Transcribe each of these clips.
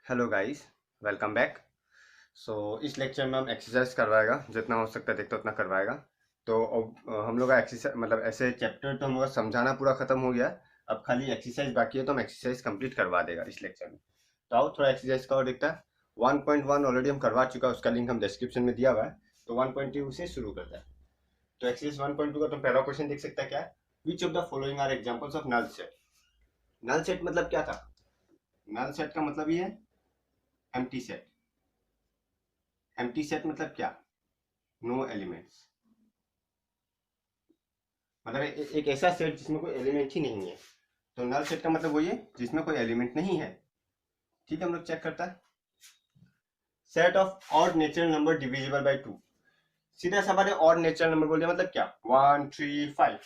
Hello guys, welcome back. इस lecture में हम एक्सरसाइज करवाएगा, जितना हो सकता है देखते उतना करवाएगा। हम लोग का एक्सरसाइज मतलब ऐसे चैप्टर तो हम लोग का समझाना पूरा खत्म हो गया। अब खाली एक्सरसाइज बाकी है, तो हम एक्सरसाइज कंप्लीट करवा देगा इस लेक्चर में। तो आओ थोड़ा एक्सरसाइज का और देखता है। 1.1 ऑलरेडी हम करवा चुका है, उसका लिंक हम डिस्क्रिप्शन में दिया हुआ है। तो 1.2 से शुरू करता है। तो एक्सरसाइज 1.2 का तुम पहला क्वेश्चन देख सकता है क्या है। Which of the following are examples of null set. Null set मतलब क्या था? नल सेट का मतलब ये है एम्प्टी सेट। एम्प्टी सेट मतलब क्या? No elements. मतलब एक ऐसा सेट जिसमें कोई एलिमेंट ही नहीं है। तो नल सेट का मतलब वही है जिसमें कोई एलिमेंट नहीं है। ठीक है, हम लोग चेक करता है। Set of odd natural number divisible by 2। सीधा सवाल है, ऑड नेचुरल नंबर बोल दिया मतलब क्या? 1 3 5,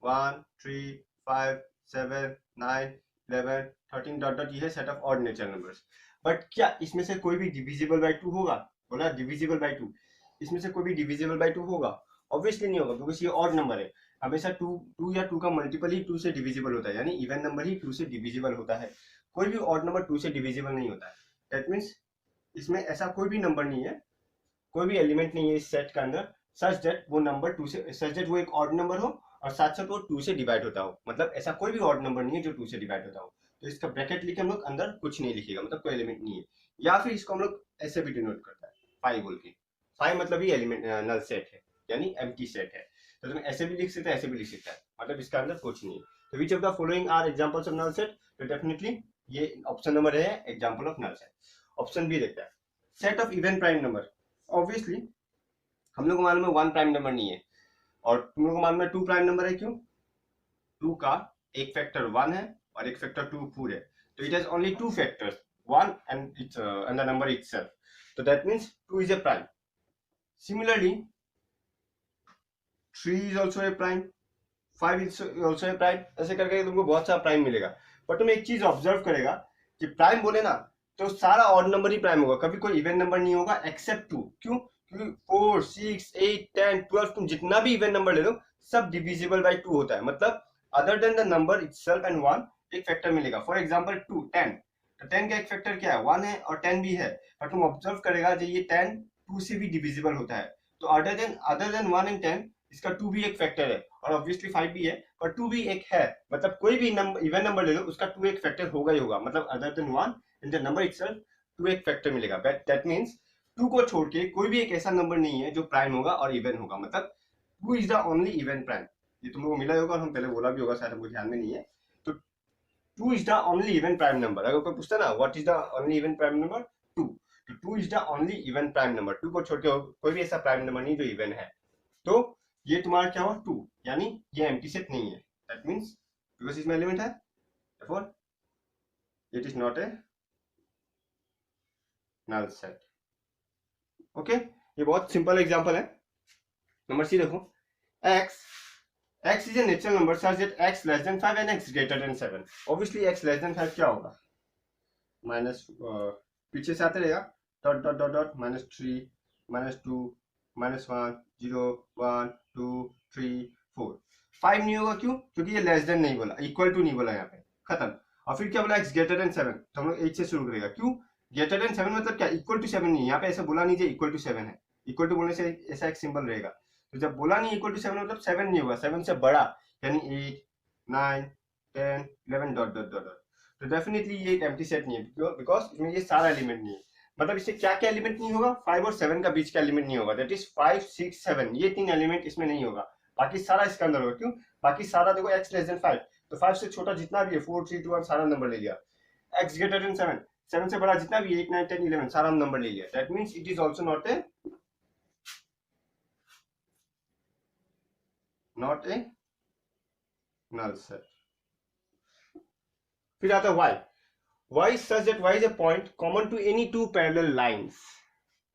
1 3 5 7 9 11 13 डॉट डॉट, ये है set of odd natural numbers. But क्या इसमें से कोई भी डिविजिबल बाय 2 होगा? बोला डिविजिबल बाय 2। इसमें से कोई भी डिविजिबल बाय 2 होगा? ऑब्वियसली नहीं होगा, बिकॉज ये ऑड नंबर है। हमेशा टू या टू का मल्टीपल ही टू से डिविजिबल होता है, यानी इवन नंबर ही टू से डिविजिबल होता है। कोई भी ऑड नंबर टू से डिविजिबल नहीं होता है। दैट मीन्स इसमें ऐसा कोई भी नंबर नहीं है, कोई भी एलिमेंट नहीं है इस सेट के अंदर, सच दैट वो नंबर टू से, सच दैट वो एक ऑड नंबर हो और साथ साथ वो टू से डिवाइड होता हो। मतलब ऐसा कोई भी ऑड नंबर नहीं है जो टू से डिवाइड होता हो। तो इसका ब्रैकेट लिखे हम लोग, अंदर कुछ नहीं लिखेगा, मतलब कोई एलिमेंट नहीं है। या फिर इसको हम लोग ऐसे भी डिनोट करता है, फाइव बोल के। फाइव मतलब ही एलिमेंट नल सेट है, यानी एम्प्टी सेट है। तो तुम ऐसे भी लिख सकते हैं, ऐसे भी लिख सकते हैं, मतलब इसका अंदर कुछ नहीं है। तो which of the following are examples of null set? तो डेफिनेटली ये ऑप्शन नंबर है, example of null set. Option B देखता है, set of even prime number. Obviously हम लोग को मालूम है वन प्राइम नंबर नहीं है, और तुम लोग को मालूम है टू प्राइम नंबर है। क्यों? टू का एक फैक्टर वन है और एक फैक्टर टू फोर है। तो it has only two factors, one and it's and the number itself. तो that means two is a prime. Similarly three is also a prime, five is also a prime. ऐसे करके तुमको बहुत सारा prime मिलेगा। पर तुम एक चीज ऑब्जर्व करेगा कि प्राइम बोले ना तो सारा ऑड नंबर ही प्राइम होगा, कभी कोई इवन नंबर नहीं होगा एक्सेप्ट टू। क्यों? क्योंकि 4 6 8 10 12 तुम जितना भी इवन नंबर ले लो सब डिविजिबल बाय 2 होता है। मतलब other than the number itself and one, एक फैक्टर मिलेगा। फॉर एग्जांपल 2 10, तो 10 का एक फैक्टर क्या है? 1 है और 10 भी है। पर तुम ऑब्जर्व करेगा जो ये 10 2 से भी डिविजिबल होता है। तो अदर देन 1 एंड 10 इसका 2 भी एक फैक्टर है, और ऑब्वियसली 5 भी है, पर 2 भी एक है। मतलब कोई भी नंबर इवन नंबर ले लो उसका 2 एक फैक्टर होगा ही होगा। मतलब other than 1 in the number itself 2 एक फैक्टर मिलेगा। दैट मींस 2 को छोड़ के कोई भी एक ऐसा नंबर नहीं है जो प्राइम होगा और इवन होगा। मतलब 2 is the only even prime. ये तुम लोगों को मिला होगा और हम पहले बोला भी होगा, शायद हमको ध्यान में नहीं है। तो 2 is the only even prime number. अगर कोई पूछता ना what is the only even prime number, 2। तो 2 is the only even prime number. 2 को छोड़ के कोई भी ऐसा प्राइम नंबर नहीं जो इवन है। तो ये तुम्हारा क्या हुआ? 2, यानी ये एम्प्टी सेट नहीं है। दैट मींस बिकॉज इसमें एलिमेंट है, therefore it is not a null set। Okay, ये बहुत सिंपल एग्जांपल है। नंबर सी देखो, x x is a natural number such that x less than 5 and x greater than 7। obviously x less than 5 क्या होगा? Minus पीछे से आते रहेगा, डॉट डॉट डॉट डॉट, -3 -2 -1 0 1 2 3 4। 5 नहीं होगा, क्यों? क्योंकि ये लेस देन नहीं बोला, इक्वल टू नहीं बोला, यहाँ पे खत्म। और फिर क्या बोला? x ग्रेटर देन 7, तो हम लोग 8 से शुरू करेगा। क्यों? ग्रेटर देन 7 मतलब क्या? इक्वल टू 7 नहीं, यहाँ पे ऐसा बोला नहीं, इक्वल टू 7 है। इक्वल टू बोलने से ऐसा एक सिंबल रहेगा। तो जब बोला नहीं इक्वल टू 7 मतलब 7 नहीं होगा, 7 से बड़ा, यानी 8 9 10 11 डॉट डॉट डॉट। तो डेफिनेटली ये एक एम्प्टी सेट नहीं है, बिकॉज इसमें ये सारा एलिमेंट नहीं है। मतलब इससे क्या क्या एलिमेंट नहीं होगा? 5 और 7 का बीच का एलिमेंट नहीं होगा। दैट इज 5 6 7, ये तीन एलिमेंट इसमें नहीं होगा। बाकी सारा इसके अंदर होगा। क्यों? बाकी सारा देखो x लेस देन 5, तो 5 से छोटा जितना भी है 4 3 2 1 सारा नंबर ले लिया। x ग्रेटर देन 7, 7 से बड़ा जितना भी 8 9 10 11 सारा नंबर ले लिया। That means it is also not a null set. फिर आता है y such that y is a point common to any two parallel lines।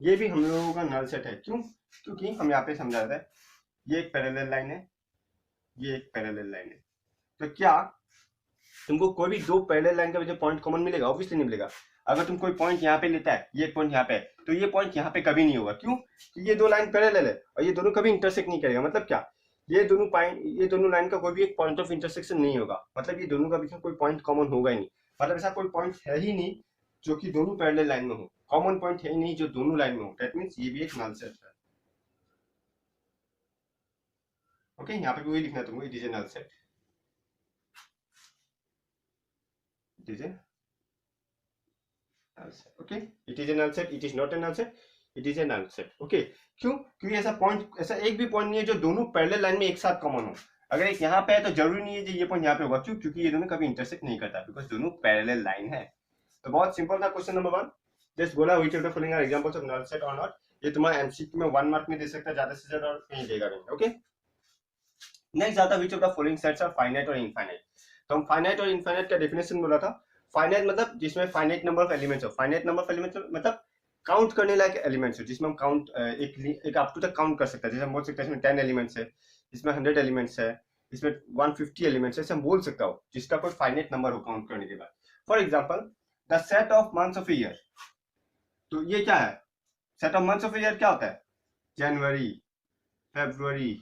ये भी हम लोगों का नल सेट है। क्यों? क्योंकि हम यहाँ पे समझा रहे हैं ये एक पैरेलल लाइन है, ये एक पैरेलल लाइन है। तो क्या तुमको कोई भी दो पैरेलल लाइन का पॉइंट कॉमन मिलेगा? ऑब्वियसली नहीं मिलेगा। अगर तुम कोई पॉइंट यहाँ पे लेता है, ये पॉइंट यहाँ पे है, तो ये पॉइंट यहाँ पे कभी नहीं होगा। क्यों? कि ये दो लाइन पैरेलल है और ये दोनों कभी इंटरसेक्ट नहीं करेगा। मतलब क्या? ये दोनों लाइन का कोई भी एक पॉइंट ऑफ इंटरसेक्शन नहीं होगा। मतलब ये दोनों का बीच में कोई पॉइंट कॉमन होगा ही नहीं। मतलब ऐसा कोई पॉइंट है ही नहीं जो कि दोनों पैरेलल लाइन में हो, कॉमन पॉइंट है ही नहीं जो दोनों लाइन में हो, दैट मींस ये भी एक नल सेट है। ओके, यहाँ पे भी वही लिखना है तुमको, it is a null set, it is a null set. Okay, it is a null set, it is not a null set, it is a null set. Okay, क्यों? क्योंकि ऐसा पॉइंट, ऐसा एक भी पॉइंट नहीं है जो दोनों पैरेलल लाइन में एक साथ कॉमन हो। अगर एक यहाँ पे है तो जरूरी नहीं है कि ये पॉइंट यहाँ पे होगा, क्यों? क्योंकि ये दोनों कभी इंटरसेक्ट नहीं करता, बिकॉज दोनों पैरेलल लाइन है। तो बहुत सिंपल था क्वेश्चन नंबर 1, जस्ट बोला which of the following are examples of null set और नॉट। ये तुम्हारा एमसीक्यू में 1 मार्क में दे सकता है, ज्यादा से ज्यादा, और कहीं देगा नहीं। ओके, नेक्स्ट आता है which of the following sets are finite और इनफाइनाइट। तो हम फाइनाइट और इनफाइनाइट का डेफिनेशन बोला था। फाइनाइट मतलब जिसमें फाइनाइट नंबर ऑफ एलिमेंट्स हो, फाइनाइट नंबर ऑफ एलिमेंट्स मतलब काउंट करने लायक एलिमेंट्स हो, जिसमें हम काउंट एक अप टू तक काउंट कर सकते हैं। जैसे हम बोल सकते हैं इसमें 10 एलिमेंट्स है, इसमें 100 एलिमेंट्स है, इसमें 150 एलिमेंट्स है, ऐसे हम बोल सकता हो, जिसका कोई फाइनाइट नंबर हो काउंट करने के बाद। For example the set of months of year, तो ये क्या है? Set of months of year क्या होता है? जनवरी, फरवरी,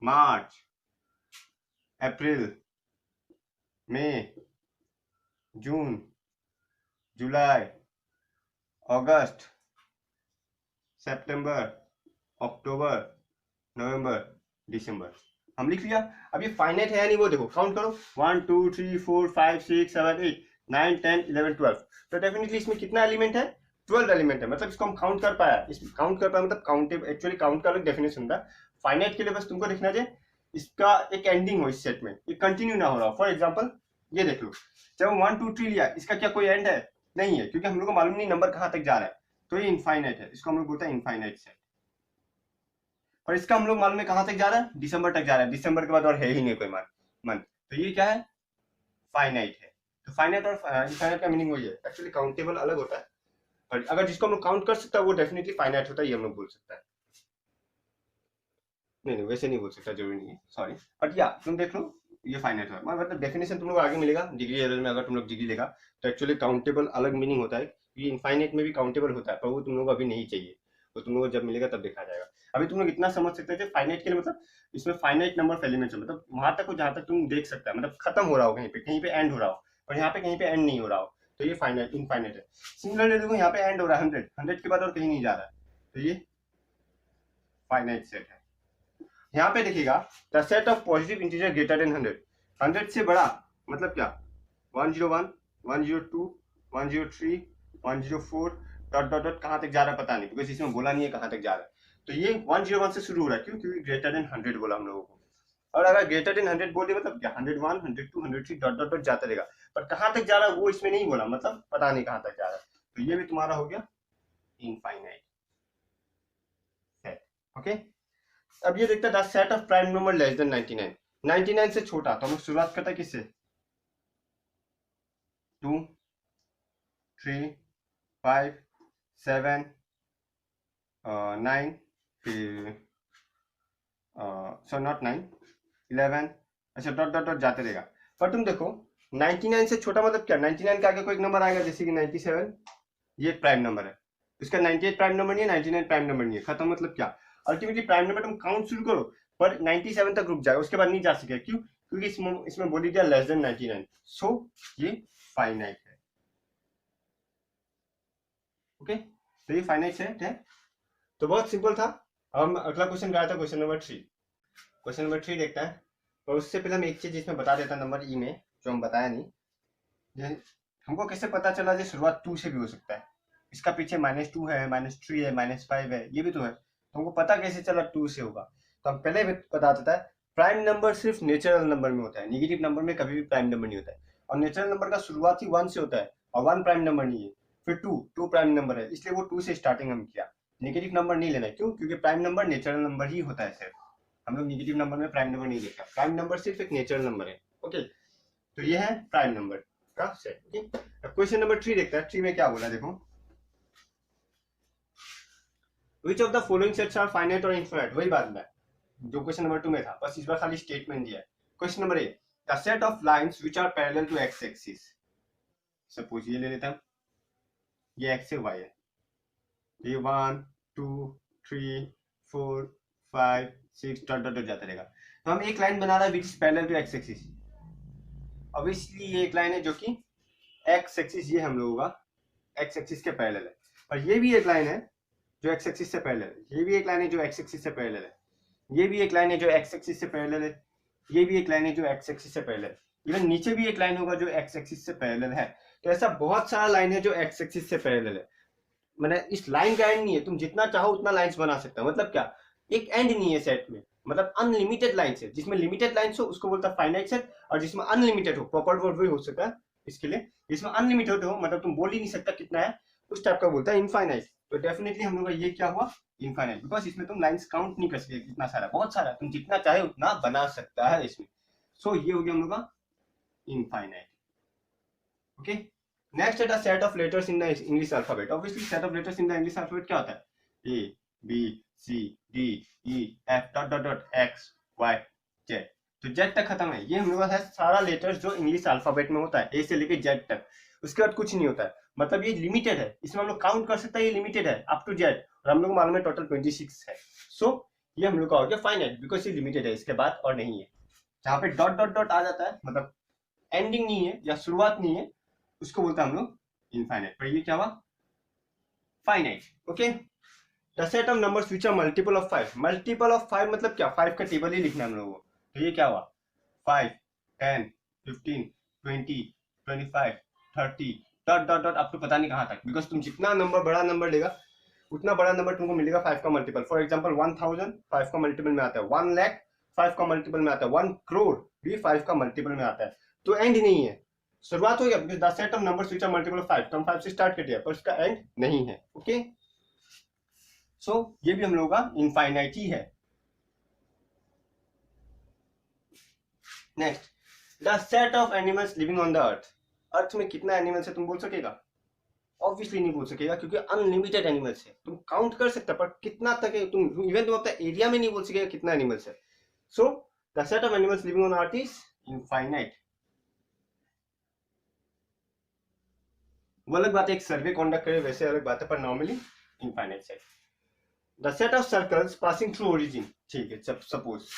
मार्च, अप्रैल, मई, जून, जुलाई, अगस्त, सितंबर, अक्टूबर, नवंबर, दिसंबर, हम लिख लिया। अब ये फाइनाइट है या नहीं वो देखो, काउंट करो, 1 2 3 4 5 6 7 8 9 10 11 12। तो डेफिनेटली इसमें कितना एलिमेंट है? 12 एलिमेंट है, मतलब इसको हम काउंट कर पाया। इसमें काउंट कर पाया मतलब काउंटेबल, एक्चुअली काउंट का अलग डेफिनेशन होता है। फाइनाइट के लिए बस तुमको देखना चाहिए इसका एक एंडिंग हो, इस सेट में ये कंटिन्यू ना हो रहा हो। फॉर एग्जाम्पल ये देख लो, जब 1 2 3 लिया, इसका क्या कोई एंड है? नहीं है, क्योंकि हम लोग को मालूम नहीं नंबर कहां तक जा रहा है, तो ये इनफाइनाइट है, इसको हम लोग बोलते हैं इनफाइनाइट सेट। और इसका हम लोग मालूम है कहां तक जा रहा है? दिसंबर तक जा रहा है, दिसंबर के बाद और है ही नहीं कोई मंथ, तो ये क्या है? फाइनाइट है। तो फाइनाइट और इनफाइनाइट का मीनिंग वही है, एक्चुअली काउंटेबल अलग होता है, और अगर जिसको हम लोग काउंट कर सकता है वो डेफिनेटली फाइनाइट होता है, ये हम लोग बोल सकता है। नहीं वैसे नहीं बोल सकता, जरूरी नहीं है, सॉरी, बट या तुम देख लो ये फाइनाइट है, मतलब डेफिनेशन तुम लोग आगे मिलेगा डिग्री लेवल में। अगर तुम लोग डिग्री लेगा तो एक्चुअली काउंटेबल अलग मीनिंग होता है, ये इनफाइनाइट में भी काउंटेबल होता है, पर वो तुम लोग अभी नहीं चाहिए, तो तुम लोग जब मिलेगा तब देखा जाएगा। अभी तुम लोग इतना समझ सकते हैं फाइनाइट के लिए मतलब इसमें फाइनाइट नंबर ऑफ एलिमेंट्स है, मतलब वहां तक जहां तक तुम देख सकता है, मतलब खत्म हो रहा हो, कहीं पे एंड हो रहा हो, और यहाँ पे कहीं पे एंड नहीं हो रहा हो, तो ये फाइनाइट इनफाइनाइट है। सिमिलरली देखो यहाँ पे एंड हो रहा है 100 के बाद और कहीं नहीं जा रहा है, तो ये फाइनाइट सेट है। यहाँ पे देखिएगा the set of positive integer greater than 100 से बड़ा मतलब क्या? 101 102 103 104 डॉट डॉट डॉट कहां तक जा रहा है पता नहीं, बिकॉज इसमें बोला नहीं है कहां तक जा रहा है। तो ये 101 से शुरू हो रहा है, क्यों? क्योंकि ग्रेटर देन 100 बोला हम लोगों को, और अगर ग्रेटर देन 100 बोल दिया मतलब क्या? 101 102 103 डॉट डॉट डॉट जाता रहेगा, पर कहां तक जा रहा है वो इसमें नहीं बोला, मतलब पता नहीं कहां तक जा रहा है। तो ये भी तुम्हारा हो गया इनफाइनाइट सेट। ओके, अब ये देखते हैं set of prime number less than 99, 99 से छोटा, तो हम लोग शुरुआत करते हैं किससे? 2 3 5 7 9 फिर सो नॉट 9 11, अच्छा डॉट डॉट डॉट जाते रहेगा। पर तुम देखो 99 से छोटा मतलब क्या? 99 के आगे कोई एक नंबर आएगा, जैसे कि 97, ये एक प्राइम नंबर है, इसका 98 प्राइम नंबर नहीं है, 99 प्राइम नंबर नहीं है, खत्म। मतलब क्या? अल्टीमेटली प्राइम नंबर तुम काउंट शुरू करो पर 97 तक रुक जाएगा, उसके बाद नहीं जा सके, क्यों? क्योंकि इसमें बोली दिया लेस देन 99, सो ये फाइनाइट है। ओके, तो ये फाइनाइट सेट है। तो बहुत सिंपल था। अब हम अगला क्वेश्चन क्या था? Question number 3। क्वेश्चन नंबर 3 देखता है, और उससे पहले हम एक चीज इसमें बता देता नंबर ई में, जो हम बताया नहीं। हमको कैसे पता चला कि शुरुआत 2 से भी हो सकता है? इसका पीछे -2 है, -3 है, -5 है, ये भी तो है, तो हमको पता कैसे चला 2 से होगा? तो हम पहले बता देता है, प्राइम नंबर सिर्फ नेचुरल नंबर में होता है, नेगेटिव नंबर में कभी भी प्राइम नंबर नहीं होता है, और नेचुरल नंबर का शुरुआत ही 1 से होता है, और 1 प्राइम नंबर नहीं है। फिर 2 प्राइम नंबर है, इसलिए वो 2 से स्टार्टिंग हम किया। नेगेटिव नंबर नहीं लेना, क्यों? क्योंकि प्राइम नंबर नेचुरल नंबर ही होता है सिर्फ, हम लोग नेगेटिव नंबर में प्राइम नंबर नहीं देखा। प्राइम नंबर सिर्फ एक नेचुरल नंबर है। ओके, तो ये है प्राइम नंबर का सेट। ओके, अब क्वेश्चन नंबर 3 देखता है। 3 में क्या बोला देखो, Which of the following sets are finite or infinite? वही बात है जो क्वेश्चन नंबर 2 में था, बस इस बार खाली स्टेटमेंट दिया है। Question number 8, the set of lines which are parallel to x axis. Suppose ये ले लेता हूं, ये एक्स है, वाई है, ये 1 2 3 4 5 6 डॉट डॉट जाता रहेगा। तो हम एक लाइन बना रहा है which is parallel to x axis. Obviously ये एक लाइन है जो कि एक्स एक्सिस ये हम लोगों का एक्स एक्सिस के पैरेलल है, और ये भी एक लाइन है जो एक्स एक्सिस से पैरेलल है, ये भी एक लाइन है जो एक्स एक्सिस से पैरेलल है, ये भी एक लाइन है जो एक्स एक्सिस से पैरेलल है, ये भी एक लाइन है जो एक्स एक्सिस से पैरेलल है, इवन नीचे भी एक लाइन होगा जो एक्स एक्सिस से पैरेलल है। तो ऐसा बहुत सारा लाइन है जो एक्स एक्सिस से पैरेलल है। मतलब इस लाइन का एंड नहीं है, तुम जितना चाहो उतना लाइंस बना सकते हो। मतलब क्या, एक एंड नहीं है सेट में, मतलब अनलिमिटेड लाइंस है। जिसमें लिमिटेड लाइंस हो उसको बोलता है फाइनाइट सेट, और जिसमें अनलिमिटेड हो, प्रॉपर वर्ड भी हो सकता है इसके लिए, जिसमें अनलिमिटेड हो मतलब तुम बोल ही नहीं सकता कितना है, उस टाइप का बोलता है इनफाइनाइट। तो डेफिनेटली हम लोग का ये क्या हुआ, इनफाइनाइट, बिकॉज इसमें तुम लाइंस काउंट नहीं कर सकते, कितना सारा, बहुत सारा, तुम जितना चाहे उतना बना सकता है इसमें। सो ये हो गया हम लोग का इनफाइनाइट। ओके, नेक्स्ट है the set of letters in the English alphabet. Obviously set of letters in the English alphabet क्या होता है, A B C D E F dot dot dot X Y Z. तो Z तक खत्म है, ये हम लोग का है सारा लेटर्स जो इंग्लिश अल्फाबेट में होता है, ए से लेके जेड तक। उसके बाद कुछ नहीं होता है, मतलब ये लिमिटेड है, इसमें हम लोग काउंट कर सकते हैं, ये लिमिटेड है अप टू जेड, और हम लोग मालूम है टोटल 26 है। सो ये हम लोग का हो गया फाइनाइट, बिकॉज ये लिमिटेड है, इसके बाद और नहीं है। जहाँ पे डॉट डॉट डॉट आ जाता है, मतलब एंडिंग नहीं है या शुरुआत नहीं है, उसको बोलते हैं हम लोग इनफाइनाइट। पर ये क्या हुआ, finite. Okay, the set of numbers which are multiple of 5। Multiple of 5 मतलब क्या, 5 का टेबल ही लिखना है हम लोगों को। तो ये क्या हुआ, 5 10 15 20 25 30 dot dot dot up to पता नहीं कहां तक, बिकॉज तुम जितना नंबर बड़ा नंबर लेगा उतना बड़ा नंबर तुमको मिलेगा 5 का मल्टीपल। फॉर एग्जांपल 1000 5 का मल्टीपल में आता है, 1 लाख 5 का मल्टीपल में आता है, 1 करोड़ भी 5 का मल्टीपल में आता है। तो एंड नहीं है, शुरुआत हो गया, because the set of numbers which are multiple of 5, तो हम 5 से स्टार्ट कर दिया, पर उसका एंड नहीं है। ओके, सो ये भी हम लोगों का इनफाइनाइट ही है। Next, the set of animals living on the earth. Earth में कितना एनिमल्स है तुम बोल सकेगा, ऑब्वियसली नहीं बोल सकेगा, क्योंकि अनलिमिटेड एनिमल्स है। तुम काउंट कर सकते पर कितना तक है, तुम इवन तुम अपना एरिया में नहीं बोल सकेगा कितना एनिमल्स है। So the set of animals living on earth is infinite. वो अलग बात है, एक सर्वे कंडक्ट करे वैसे अलग बात है, पर normally infinite set. The set of circles passing through origin. ठीक है, सपोज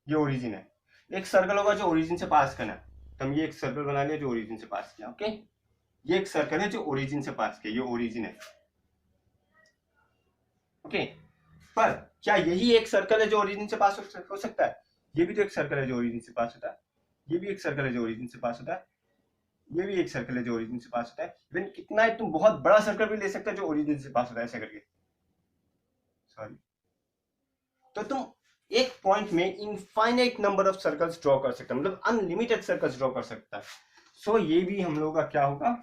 ये ओरिजिन है, एक सर्कल होगा जो ओरिजिन से पास करना है, तो हम ये एक सर्कल बना लिया जो ओरिजिन से पास किया। ओके, ये एक सर्कल है जो ओरिजिन से पास किया, ये ओरिजिन है। ओके, पर क्या यही एक सर्कल है जो ओरिजिन से पास हो सकता है, ये भी तो एक सर्कल है जो ओरिजिन से पास होता है, ये भी एक सर्कल है जो ओरिजिन से पास होता है, ये भी एक सर्कल है जो ओरिजिन से पास होता है। इवन कितना है, तुम बहुत बड़ा सर्कल भी ले सकते हो जो ओरिजिन से पास होता है, ऐसा करके। सॉरी, तो तुम एक पॉइंट में infinite number of circles draw कर सकते हो, मतलब अनलिमिटेड सर्कल्स ड्रॉ कर सकता है। सो ये भी हम लोगों का क्या होगा,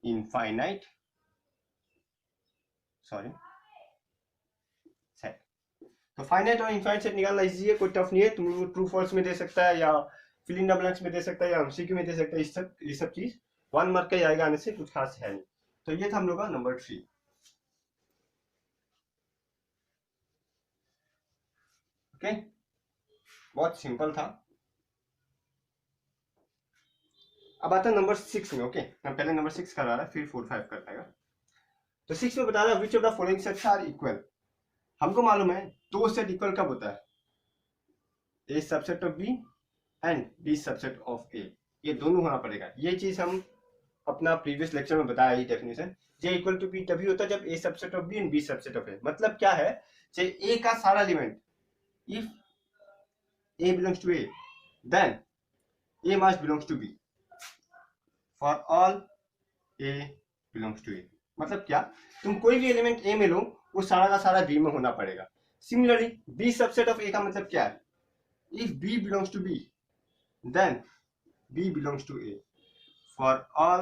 इनफाइनाइट सेट। तो फाइनाइट और इनफाइनाइट सेट निकालना इजी है, कोई टफ नहीं है। तुम लोग ट्रू फॉल्स में दे सकता है, या फिल इन द ब्लैंक्स में दे सकता है, या एमसीक्यू में दे सकता है। ये सब चीज 1 मार्क का आएगा, आने से कुछ खास है नहीं। तो ये था हम लोग का नंबर 3। ओके, बहुत सिंपल था। अब आता है नंबर 6 में। ओके, मैं पहले नंबर 6 करा रहा है, फिर 4 5 कर पाएगा। तो 6 में बता रहा है which of the following sets are equal. हमको मालूम है दो सेट इक्वल कब होता है, A subset of B and B subset of A, ये दोनों होना पड़ेगा। ये चीज हम अपना प्रीवियस लेक्चर में बताया ही definition. J equal to B तभी होता है जब A subset of B and B subset of A. मतलब क्या है, जे ए का सारा element, if A belongs to A then A must belongs to B for all A belongs to A. मतलब क्या, तुम कोई भी एलिमेंट ए में लो वो सारा का सारा बी में होना पड़ेगा। Similarly B subset of A का मतलब क्या है, if B belongs to B then B belongs to A for all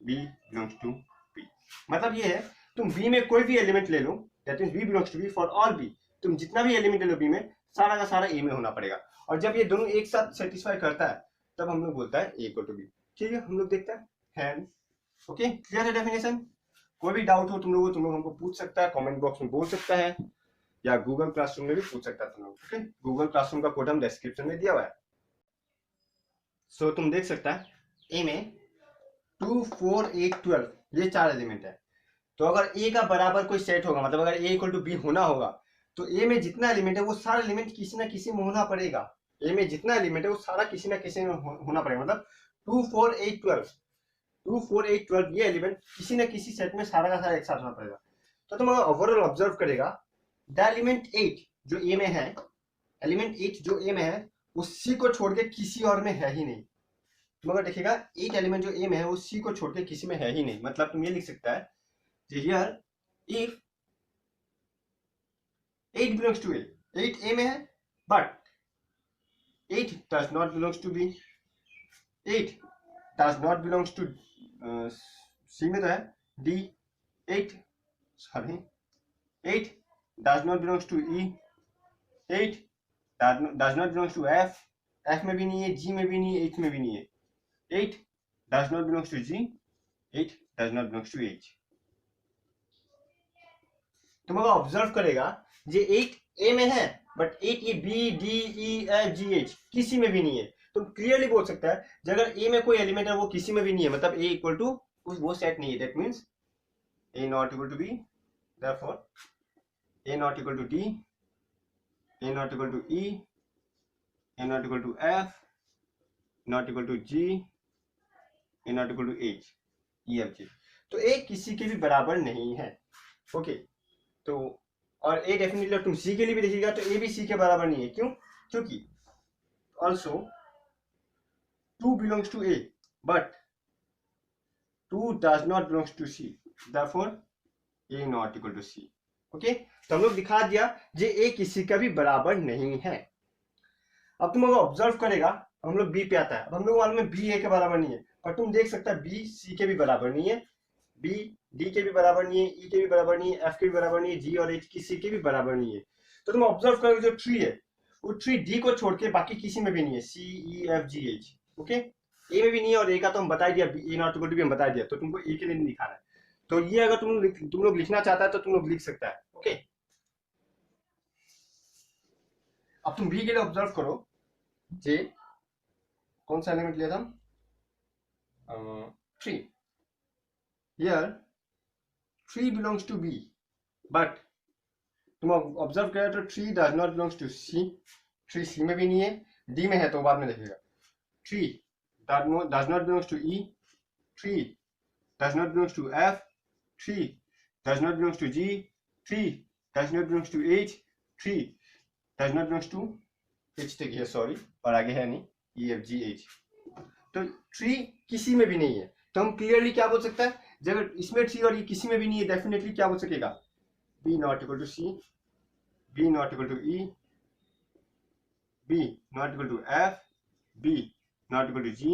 B belongs to B. मतलब ये है, तुम बी में कोई भी एलिमेंट ले लो, that means B belongs to B for all B. तुम जितना भी एलिमेंट ले लो बी में, सारा का सारा ए में होना पड़ेगा। और जब ये दोनों एक साथ सेटिस्फाई करता है तब हम लोग बोलता है ए इक्वल टू बी। ठीक है, हम लोग देखते हैं। ओके, क्लियर है डेफिनेशन। कोई भी डाउट हो तुम लोग हमको पूछ सकता है, कमेंट बॉक्स में बोल सकता है, या गूगल क्लासरूम में भी पूछ सकता है तुम लोग। ओके, गूगल क्लासरूम का कोड हम डिस्क्रिप्शन में दिया हुआ है। सो तुम देख सकता है ए में 2 4 8 12 ये 4 एलिमेंट है। तो अगर ए का बराबर कोई सेट होगा, मतलब अगर ए इक्वल टू बी होना होगा, तो ए में जितना एलिमेंट है वो सारा एलिमेंट किसी ना किसी में होना पड़ेगा। ए में जितना एलिमेंट है वो सारा किसी ना किसी में होना पड़ेगा, मतलब 2 4 8 12 2 4 8 12 ये एलिमेंट किसी ना किसी सेट में सारा का सारा एक साथ होना पड़ेगा। तो तुम अगर ओवरऑल ऑब्जर्व करेगा द एलिमेंट 8 जो ए में है, एलिमेंट 8 जो ए में है वो सी को छोड़ के किसी और में है ही नहीं। तुम अगर देखिएगा 8 एलिमेंट जो ए में है वो सी को छोड़ के किसी में है ही नहीं। मतलब तुम ये लिख सकता है here if 8 belongs to A, 8 A में है but 8 does not belongs to B, 8 does not belongs to C में तो है D, 8 does not belongs to E, 8 does not belongs to F, F में भी नहीं है, G में भी नहीं है, H में भी नहीं है, 8 does not belongs to G, 8 does not belongs to H। तुम अगर ऑब्जर्व करेगा ये 8 ए में है बट 8 ये B D E F G H किसी में भी नहीं है। तुम क्लियरली बोल सकता है कि अगर ए में कोई एलिमेंट है वो किसी में भी नहीं है, मतलब ए इक्वल टू वो सेट नहीं है, that means A not equal to B, therefore A not equal to D, A not equal to E, A not equal to F, not equal to G, A not equal to H E F G. तो A किसी के भी बराबर नहीं है। Okay तो और ए definitely तुम सी के लिए भी देखिएगा तो ए भी सी के बराबर नहीं है। क्यों? क्योंकि also 2 belongs to A but 2 does not belongs to C, therefore A not equal to C। Okay तो हम लोग दिखा दिया जे ए किसी का भी बराबर नहीं है। अब तुम अगर ऑब्जर्व करेगा हम लोग बी पे आता है। अब हम लोग मालूम है बी ए के बराबर नहीं है, पर तुम देख सकता है बी सी के भी बराबर नहीं है, बी डी के भी बराबर नहीं है, ई के भी बराबर नहीं है, एफ के भी बराबर नहीं है, जी और एच किसी के भी बराबर नहीं है। तो तुम ऑब्जर्व करोगे जो ट्री है वो ट्री डी को छोड़ के बाकी किसी में भी नहीं है, C E F G H. Okay A में भी नहीं है और ए का तो हम बता दिया, ए नॉट इक्वल टू बी हम बता दिया, तो तुमको ए के लिए नहीं दिखाना है। तो ये अगर तुम लोग लिखना चाहता है तो तुम लोग लिख सकता है। ओके अब तुम बी के लिए ऑब्जर्व करो जे कौन सा एलिमेंट लिया था, 3। Here 3 belongs to B, but तुम ऑब्जर्व करें तो 3 does not belongs to C, 3 C में भी नहीं है, D में है तो बाद में देखेगा। 3 does not belongs to E, 3 does not belongs to F, 3 does not belongs to G, 3 does not belongs to H, 3 does not belongs to H तक है, सॉरी और आगे है नहीं E F G H। तो 3 किसी में भी नहीं है तो हम क्लियरली क्या बोल सकता है, जब इसमें 3 और ये किसी में भी नहीं है डेफिनेटली क्या बोल सकेगा, B not equal to C, B not equal to E, B not equal to F, B not equal to G,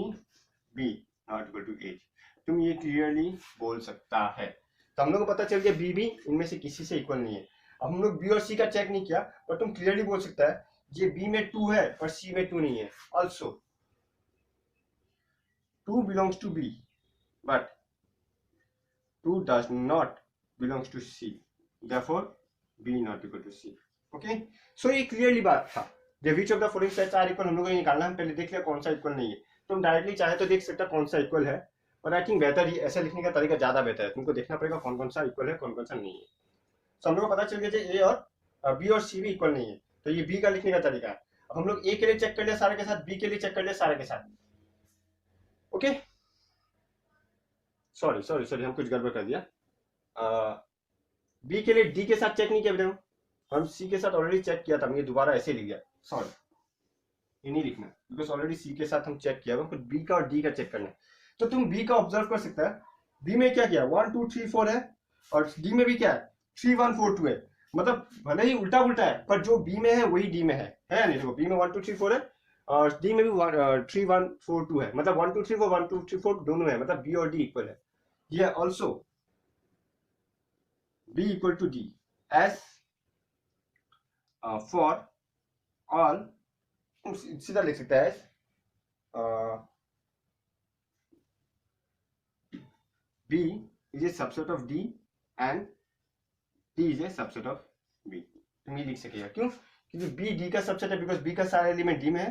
B not equal to H। तुम ये क्लियरली बोल सकता है। तो हम लोग को पता चल गया B भी इनमें से किसी से इक्वल नहीं है। अब हम लोग B और C का चेक नहीं किया पर तुम क्लियरली बोल सकता है ये B में 2 है और C में 2 नहीं है। Also 2 belongs to B but 2 does not belongs to C, therefore B not equal to C। Okay so ये क्लियरली बात था। जब which of the following sets are equal हम लोग को निकालना, हम पहले देख लिया कौन सा इक्वल नहीं है। तुम डायरेक्टली चाहे तो देख सकता कौन सा इक्वल है, और आई थिंक बेहतर ही ऐसा लिखने का तरीका ज्यादा बेहतर है। तुमको देखना पड़ेगा कौन कौन सा इक्वल है कौन कौन सा नहीं है। तो हम लोग को पता चल गया ए और बी और सी भी इक्वल नहीं है, तो ये बी का लिखने का तरीका है। अब हम लोग ए के लिए चेक कर लिया सारे के साथ, बी के लिए चेक कर लिया सारे के साथ। ओके सॉरी हम कुछ गड़बड़ कर दिया। बी के लिए डी के साथ चेक नहीं किया बेटा, हम सी के साथ ऑलरेडी चेक किया था, ये दोबारा ऐसे लिख गया, सॉरी ये नहीं लिखना बिकॉज ऑलरेडी सी के साथ हम चेक किया, हमको बी का और डी का चेक करना है। तो तुम बी का ऑब्जर्व कर सकता है, बी में क्या किया 1 2 3 4 है और डी में भी क्या है 3 1 4 2 है, मतलब भले ही उल्टा उल्टा है पर जो बी में है वही डी में है नहीं। देखो बी में 1 2 3 4 है और डी में भी 3 1 4 2 है, मतलब 1 2 3 4 1 2 3 4 दोनों है, मतलब बी और डी इक्वल है। ये also B equal to D as for all, सीधा लिख सकता है B is a subset of D and D is a subset of B। तुम ये लिख सकेगा क्यों, क्योंकि B D का सबसेट है बिकॉज B का सारा एलिमेंट D में है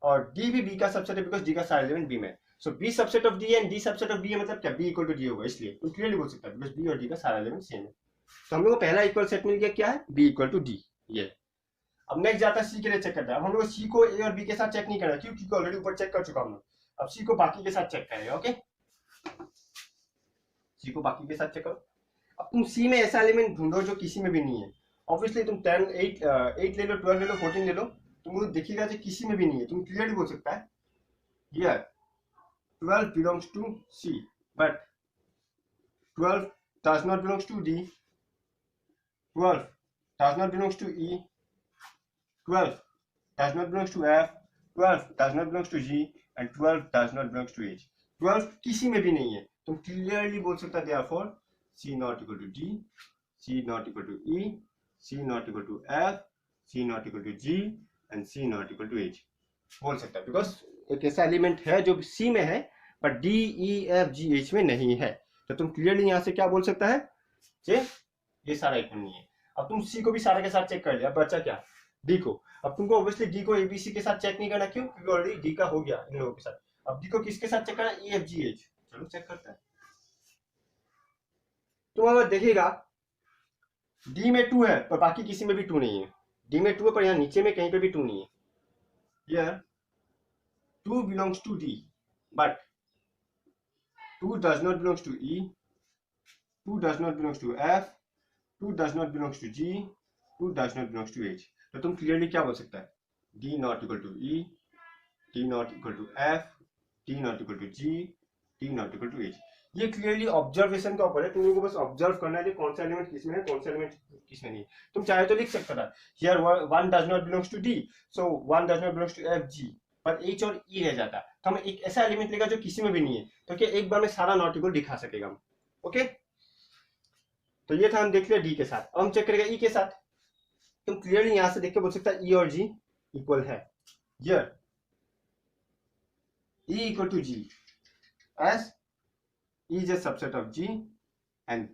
और D भी B का सबसेट है बिकॉज D का सारा एलिमेंट B में है। सो B subset of D and D subset of B है, मतलब क्या B इक्वल टू D होगा, इसलिए तुम क्लियरली बोल सकता है बिकॉज B और D का सारा एलिमेंट सेम है। तो हम लोग को पहला इक्वल सेट मिल गया क्या है B इक्वल टू D। ये अब नेक्स्ट जाता है सी के लिए चेक करता है। अब हम लोग सी को ए और बी के साथ चेक नहीं करना, क्यों? क्योंकि ऑलरेडी ऊपर चेक कर चुका हम लोग। अब सी को बाकी के साथ चेक करेगा। ओके, सी को बाकी के साथ चेक करो। अब तुम सी में ऐसा एलिमेंट ढूंढो जो किसी में भी नहीं है। ऑब्वियसली तुम 10 8 ले लो, 12 ले लो, 14 ले लो, तुमको दिखेगा जो किसी में भी नहीं है। तुम क्लियरली बोल सकता है here 12 belongs to C, but 12 does not belongs to D, 12 does not belongs to E, 12 does not belongs to F, 12 does not belongs to G, and 12 does not belongs to H. 12 किसी में भी नहीं है। तुम clearly बोल सकता है therefore C not equal to D, C not equal to E, C not equal to F, C not equal to G, and C not equal to H बोल सकता है। बिकॉज एक ऐसा एलिमेंट है जो सी में है पर D E F G H में नहीं है। तो तुम क्लियरली यहाँ से क्या बोल सकता है जे ये सारा इक्वल नहीं है। अब तुम सी को भी सारे के साथ चेक कर लिया, बचा क्या? डी को। अब तुमको ऑब्वियसली डी को एबीसी के साथ चेक नहीं करना, क्यों? क्योंकि ऑलरेडी डी का हो गया इन लोगों के साथ। अब डी को किसके साथ चेक करना? ई एफ जी एच। चलो चेक करते हैं। तुम अगर देखेगा डी में 2 है पर बाकी किसी में भी 2 नहीं है। डी में 2 है पर यहाँ नीचे में कहीं पे भी 2 नहीं है। Here 2 belongs to D, but 2 does not belongs to E, 2 does not belongs to F, 2 does not belongs to G, 2 does not belongs to H. तो तुम क्लियरली क्या बोल सकता है? D not equal to E, D not equal to F, D not equal to G, D not equal to H. ये clearly observation का ऊपर है। तुम लोगों को बस ऑब्जर्व करना है कि कौन सा एलिमेंट किसमें है, कौन सा एलिमेंट किसमें नहीं। तुम चाहे तो लिख सकता था here 1 does not belongs to D, so 1 does not belongs to F, G, पर H और E रह जाता। तो हम एक ऐसा एलिमेंट लेगा जो किसी में भी नहीं है, तो क्या एक बार में सारा नॉट इक्वल दिखा सकेगा हम। ओके, तो ये था हम देख लिया डी के साथ। अब हम चेक करेंगे ई के साथ। तुम क्लियरली यहां से देख के बोल सकता है ई और जी इक्वल है। Here E equal to G as E is a subset of G and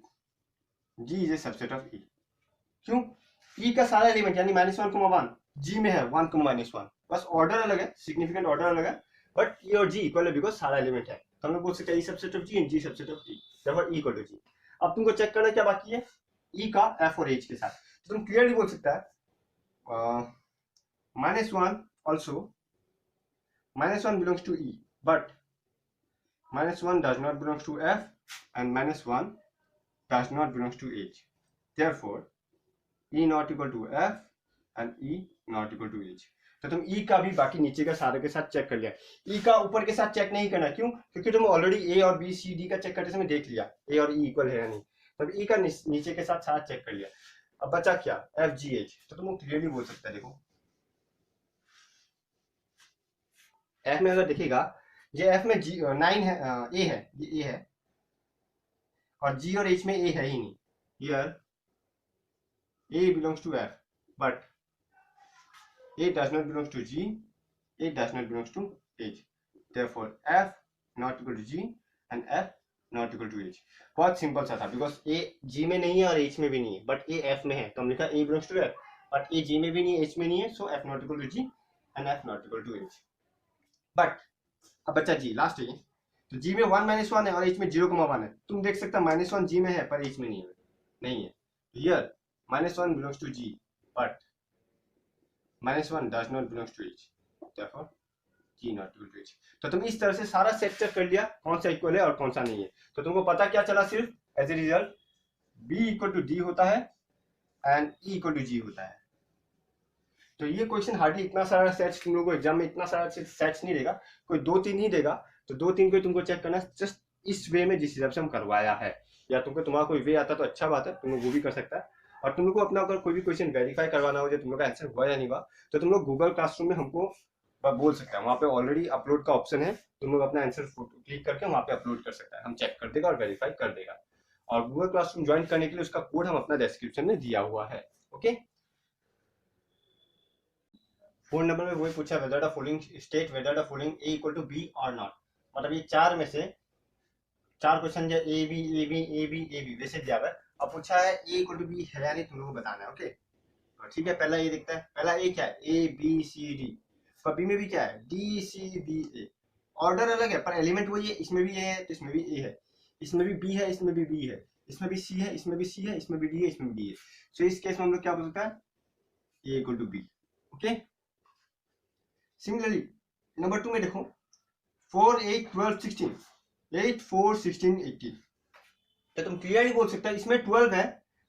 G is a subset of E. क्यों? E का सारा एलिमेंट यानी -1, G में है 1, -1, बस ऑर्डर अलग है, सिग्निफिकेंट ऑर्डर अलग है, बट E और G इक्वल है बिकॉज सारा एलिमेंट है। तो हम लोग बोल सकते हैं E subset of G and G subset of E, therefore E equal to G। अब तुमको चेक करना क्या बाकी है? E का F और H के साथ। तो तुम क्लियरली बोल सकता है -1 also -1 belongs to E, but -1 does not belongs to F and -1 does not belongs to H. Therefore, E not equal to F and E not equal to H. तो तुम E का भी बाकी नीचे का सारे के साथ चेक कर लिया। E का ऊपर के साथ चेक नहीं करना, क्यों? क्योंकि तुम ऑलरेडी A और B C D का चेक करते समय देख लिया A और E इक्वल है या नहीं। तब E का नीचे के साथ साथ चेक कर लिया। अब बचा क्या? F G H। तो तुम क्लियरली बोल सकते हैं, देखो F में अगर देखेगा ये F में G 9 है, A है, ये A है, और G और H में A है ही नहीं। Here A belongs to F, but A does not belongs to G, A does not belongs to H. Therefore, F not equal to G and F not equal to H. बहुत simple सा था, because A G में नहीं है और H में भी नहीं है, बट A F में है, तो हम लिखा A belongs to F, but A G में भी नहीं है, H में नहीं है, so F not equal to G and F not equal to H. But अब बच्चा G लास्ट है, तो G में 1 -1 है और H में 0,1 है। तुम देख सकता -1 G में है पर H में नहीं है। Here -1 belongs to G, but -1 does not belongs to H. Therefore, G not equal to H. तो तुम इस तरह से सारा सेट चेक कर लिया कौन सा इक्वल है और कौन सा नहीं है। तो तुमको पता क्या चला? सिर्फ as a result B equal to D होता है and E equal to G होता है। तो ये क्वेश्चन हार्डली इतना सारा सेट्स तुम लोगों को एग्जाम में इतना सारा सेट्स नहीं देगा, कोई 2-3 ही देगा। तो 2-3 को तुमको चेक करना जस्ट इस वे में जिस हिसाब से हम करवाया है, या तुमको तुम्हारा कोई वे आता तो अच्छा बात है, तुम लोग वो भी कर सकता है। और तुम लोग को अपना अगर कोई भी क्वेश्चन वेरीफाई करवाना हो जो तुम लोग का आंसर हुआ या नहीं हुआ, तो तुम लोग गूगल क्लासरूम में हमको बोल सकते हैं, वहाँ पे ऑलरेडी अपलोड का ऑप्शन है, तुम लोग अपना आंसर फोटो क्लिक करके वहाँ पे अपलोड कर सकता है, हम चेक कर देगा और वेरीफाई कर देगा। और गूगल क्लासरूम ज्वाइन करने के लिए उसका कोड हम अपना डिस्क्रिप्शन में दिया हुआ है। ओके, 4 नंबर में वही पूछा whether the following state whether the following A equal to B और नॉट। मतलब ये 4 में से 4 क्वेश्चन जो ए बी वैसे दिया हुआ है। अब पूछा है ए इक्वल टू बी है या नहीं, तुम लोगों को बताना है। ओके, ठीक है, पहला ए दिखता है, पहला ए क्या है? A B C D. पर बी में भी क्या है? D C B A. Order अलग है पर एलिमेंट वही है, इसमें भी ए है तो इसमें भी ए है, इसमें भी बी है, इसमें भी बी है, इसमें भी सी है, इसमें भी सी है, इसमें भी डी है, इसमें भी डी है। सो इस केस में हम लोग क्या बोल सकते हैं? A equal to B. Okay. Similarly number 2 में देखो 4, 8, 12, 16, 8, 4, 16, 18, तो तुम क्लियरली बोल सकते हो इसमें 12 है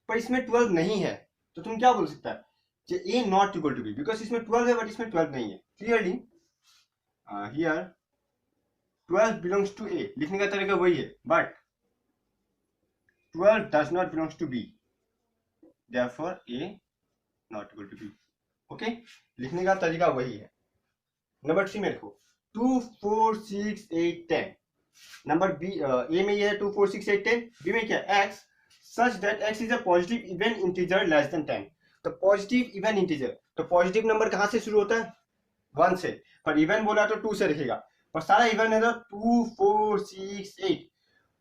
पर इसमें 12 नहीं है, तो तुम क्या बोल सकता है कि A not equal to B, because इसमें 12 है बट इसमें 12 नहीं है। Clearly here 12 belongs to A, लिखने का तरीका वही है, but 12 does not belongs to B, therefore a not equal to b। Okay, लिखने का तरीका वही है। नंबर 3 में देखो 2, 4, 6, 8, 10, नंबर बी ए में ये है 2, 4, 6, 8, 10, बी में क्या x such that x is a positive even integer less than 10। तो पॉजिटिव इवन इंटीजर, तो पॉजिटिव नंबर कहां से शुरू होता है 1 से, पर इवन बोला तो 2 से लिखेगा, पर सारा इवन है तो 2, 4, 6, 8,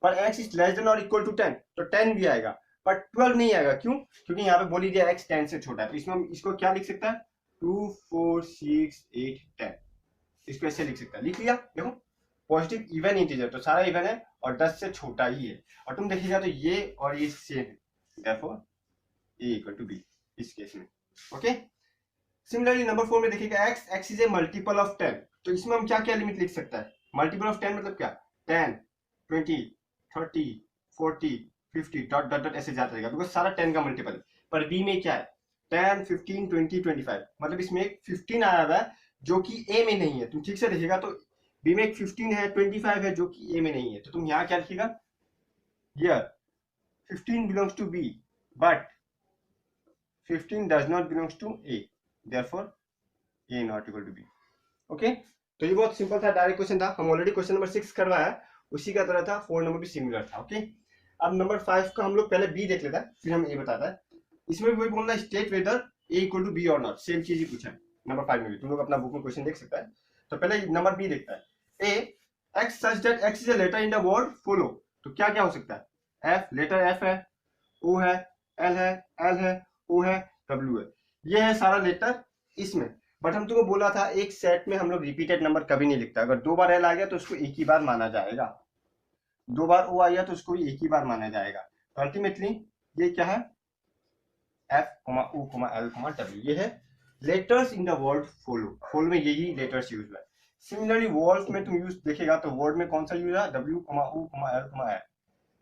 पर x इज लेस देन और इक्वल टू 10, तो 10 भी आएगा पर 12 नहीं आएगा। क्यों? क्योंकि यहाँ पे बोल ही दिया x 10 से छोटा है, तो इसमें हम इसको क्या लिख सकता है 2, 4, 6, 8, 10, इसको ऐसे लिख सकता है। लिख लिया। देखो पॉजिटिव इवन इंटीजर तो सारा इवन है और 10 से छोटा ही है, और तुम देखिएगा तो ये और ये सेम है, therefore a equal to b इस केस में। ओके। सिमिलरली नंबर 4 में देखिएगा x is a multiple of 10, तो इसमें हम क्या क्या लिमिट लिख सकता है, मल्टीपल ऑफ 10 मतलब क्या 10, 20, 30, 40, 50 डॉट डॉट डॉट ऐसे जाता रहेगा, बिकॉज सारा 10 का मल्टीपल है। पर b में क्या है 10, 15, 20, 25, मतलब इसमें एक 15 आया हुआ है जो कि a में नहीं है। तुम ठीक से देखिएगा तो b में एक 15 है, 25 है जो कि a में नहीं है, तो तुम यहाँ क्या लिखिएगा here 15 belongs to b but 15 does not belongs to a, therefore a not equal to b। Okay, तो ये बहुत सिंपल था, डायरेक्ट क्वेश्चन था, हम ऑलरेडी क्वेश्चन नंबर 6 करवाया, उसी का तरह था, 4 नंबर भी सिमिलर था। ओके, अब नंबर 5 का हम लोग पहले b देख लेता है फिर हम a बताता है। इसमें भी वही बोलना state whether a equal to b और नॉट, सेम चीज ही पूछा है नंबर 5 में भी, तुम लोग अपना बुक में क्वेश्चन देख सकता है। तो पहले नंबर b देखता है, a x such that x is a letter in the word follow, तो क्या क्या हो सकता है f, लेटर f है, o है, l है, l है, o है, w है, ये है सारा लेटर इसमें। बट हम तुमको बोला था एक सेट में हम लोग रिपीटेड नंबर कभी नहीं लिखता, अगर 2 बार एल आ गया तो उसको एक ही बार माना जाएगा, 2 बार ओ आ गया तो उसको एक ही बार माना जाएगा। तो अल्टीमेटली ये क्या है एफ, ओ, एल, डब्ल्यू, ये है letters in the word follow, follow में यही लेटर्स यूज हुआ है। सिमिलरली वर्ड्स में तुम यूज देखेगा तो वर्ड में कौन सा यूज है W, O, L, L,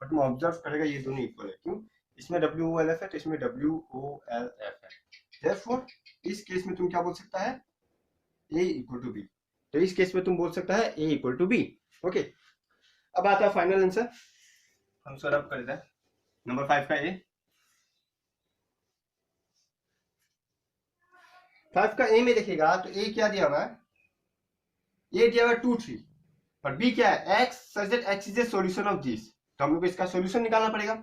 but तुम ऑब्जर्व करेगा ये दोनों इक्वल है। क्यों? इसमें डब्ल्यू ओ एल एफ है तो इसमें डब्ल्यू ओ एल एफ है, देयरफॉर इस केस में तुम क्या बोल सकता है a इक्वल टू बी, तो इस केस में तुम बोल सकता है a equal to B. Okay, अब आता है फाइनल आंसर, हम सॉल्व कर देते हैं नंबर 5 का a। 5 का a में देखिएगा तो a क्या दिया हुआ है, a दिया हुआ है 2, 3, पर b क्या है x such that x is a solution of this, तो हम लोग को इसका सॉल्यूशन निकालना पड़ेगा,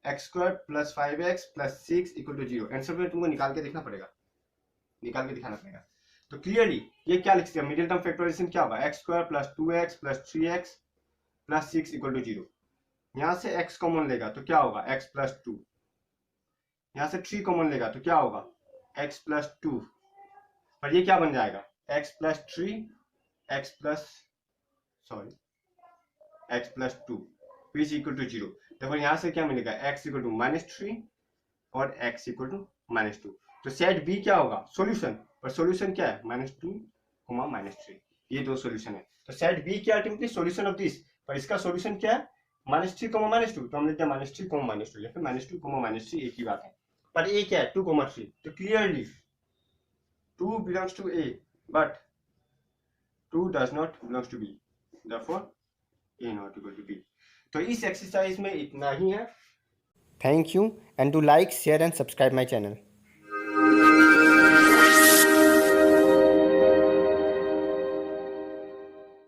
x square plus 5x plus 6 equal to 0। Answer में तुमको निकाल के देखना पड़ेगा, निकाल के दिखाना पड़ेगा। तो क्लियरली ये क्या लिख सकते हैं, मिडिल टर्म फैक्टराइजेशन क्या होगा x square plus 2x plus 3x plus 6 equal to 0। यहां से x कॉमन लेगा तो क्या होगा x प्लस 2, यहां से 3 कॉमन लेगा तो क्या होगा x प्लस 2, पर ये क्या बन जाएगा x plus 3 x plus x plus 2 is equal to 0। देखो यहां से क्या मिलेगा x इक्वल टू -3 और x इक्वल टू -2, तो सेट b क्या होगा सॉल्यूशन, पर सॉल्यूशन क्या है -2, -3, ये दो सॉल्यूशन है। तो सेट b क्या अल्टीमेटली सॉल्यूशन ऑफ दिस, पर इसका सॉल्यूशन क्या है -3, -2, तो हमने क्या -3, -2 या फिर -2, -3 एक ही बात है। पर a क्या है 2, 3, तो clearly 2 belongs to a but 2 does not belongs to b, therefore a not equal to b। तो इस एक्सरसाइज में इतना ही है। Thank you and to like share and subscribe my channel.